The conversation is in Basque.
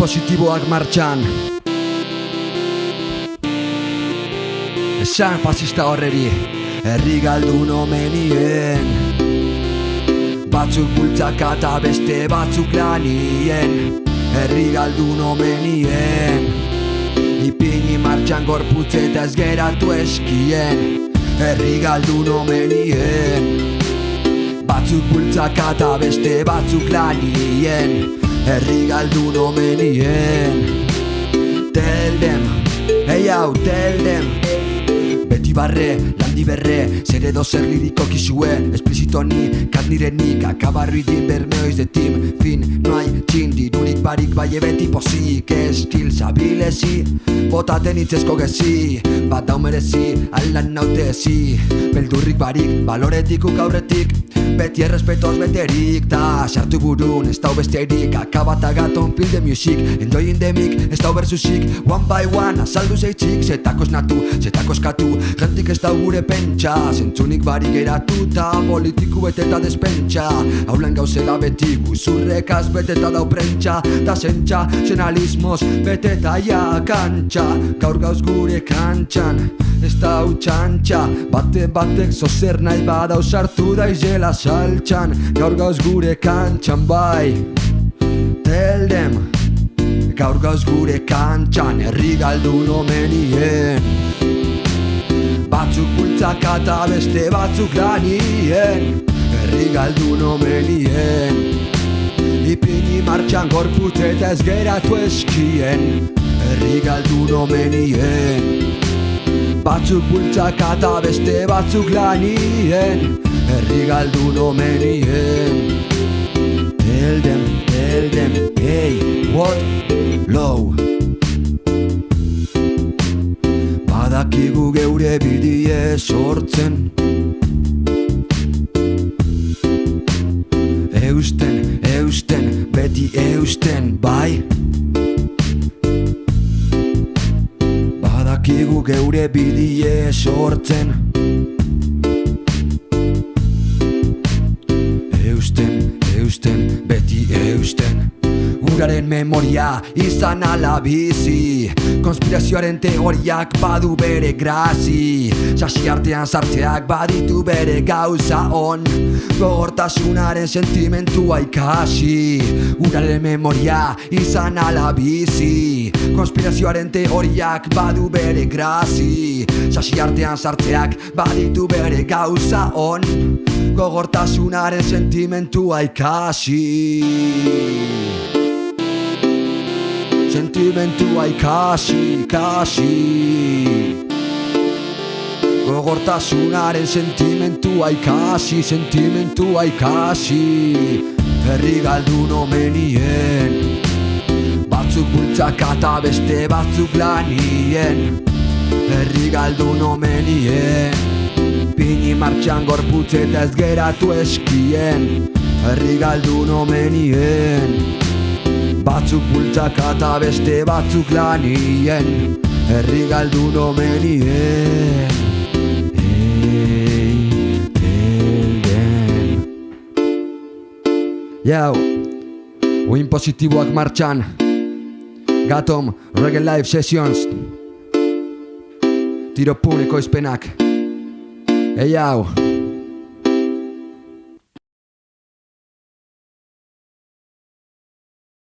positiboak martxan. Esan fascista horreri herri galdun omenien, batzuk bultzaka eta beste batzuk lanien. Herri galdun omenien, ipini martxan gorputz eta ez geratu eskien. Herri galdun omenien, batzuk bultzaka eta beste batzuk lanien. Herri galdun omenien. Tell them, hey hau, tell them. Beti barre, landi berre, zer edo zer liriko kizue. Esplicito ni, kat nirenik, akabarruidin bermeoiz de tim. Fin, no hay txindi, durik barik baie beti pozik. Estil zabilezi, botaten itzesko gezi. Bat dau merezi, alan nautezi. Beldurrik barik, baloretik ukaurretik. Beti errespetoz beterik, ta sartu burun, ez dau besterik. Akabata gaton feel the music, endoi indemik, ez dau bersusik. One by one, azaldu zeitzik, zetako esnatu, zetako eskatu. Jentik ez dau gure pentsa, zentzunik barik geratu ta politiku beteta despentsa. Haulen gauzela beti guzurrekaz beteta dau prentsa. Ta zentsa, zenalismoz beteta ja kantxa. Gaur gauz gure kantxan, ez dau txantxa. Batek zozer nahi badau sartu da izela saltxan. Gaur gauz gure kantxan bai. Tell them, gaur gauz gure kantxan. Herri galdun omenien, batzuk bultzaka eta beste batzuk lanien. Herri galdun omenien, ipini martxan gorputz eta ez geratu eskien. Herri galdun omenien, batzuk bultzaka eta beste batzuk lanien. Herri galdun omenien. Tell them, hey, what, low. Badakigu geure bidie sortzen, eusten, beti eusten, bai. Badakigu geure bidie sortzen, eusten, beti eusten. Uraren memoria izan ala bizi, konspirazioaren teoriak badu bere grazi. Sasi artean sartzeak baditu bere gauza on, gogortasunaren sentimentua ikasi. Uraren memoria izan ala bizi, konspirazioaren teoriak badu bere grazi. Sasi artean sartzeak baditu bere gauza on, gogortasunaren sentimentua ikasi. Sentimentua ikasi, gogortasunaren sentimentua ikasi, sentimentua ikasi. Herri galdun omenien, batzuk bultzaka eta beste batzuk lanien. Herri galdun omenien, pini martxan gorputz eta ez geratu eskien. Herri galdun omenien, batzuk bultzaka eta beste batzuk lanien. Herri galdun omenien. Hey, tell them. Jau, uin positiboak martxan. Gatom, Reggae Live Sessions. Tiro puneko izpenak. Hey, jau.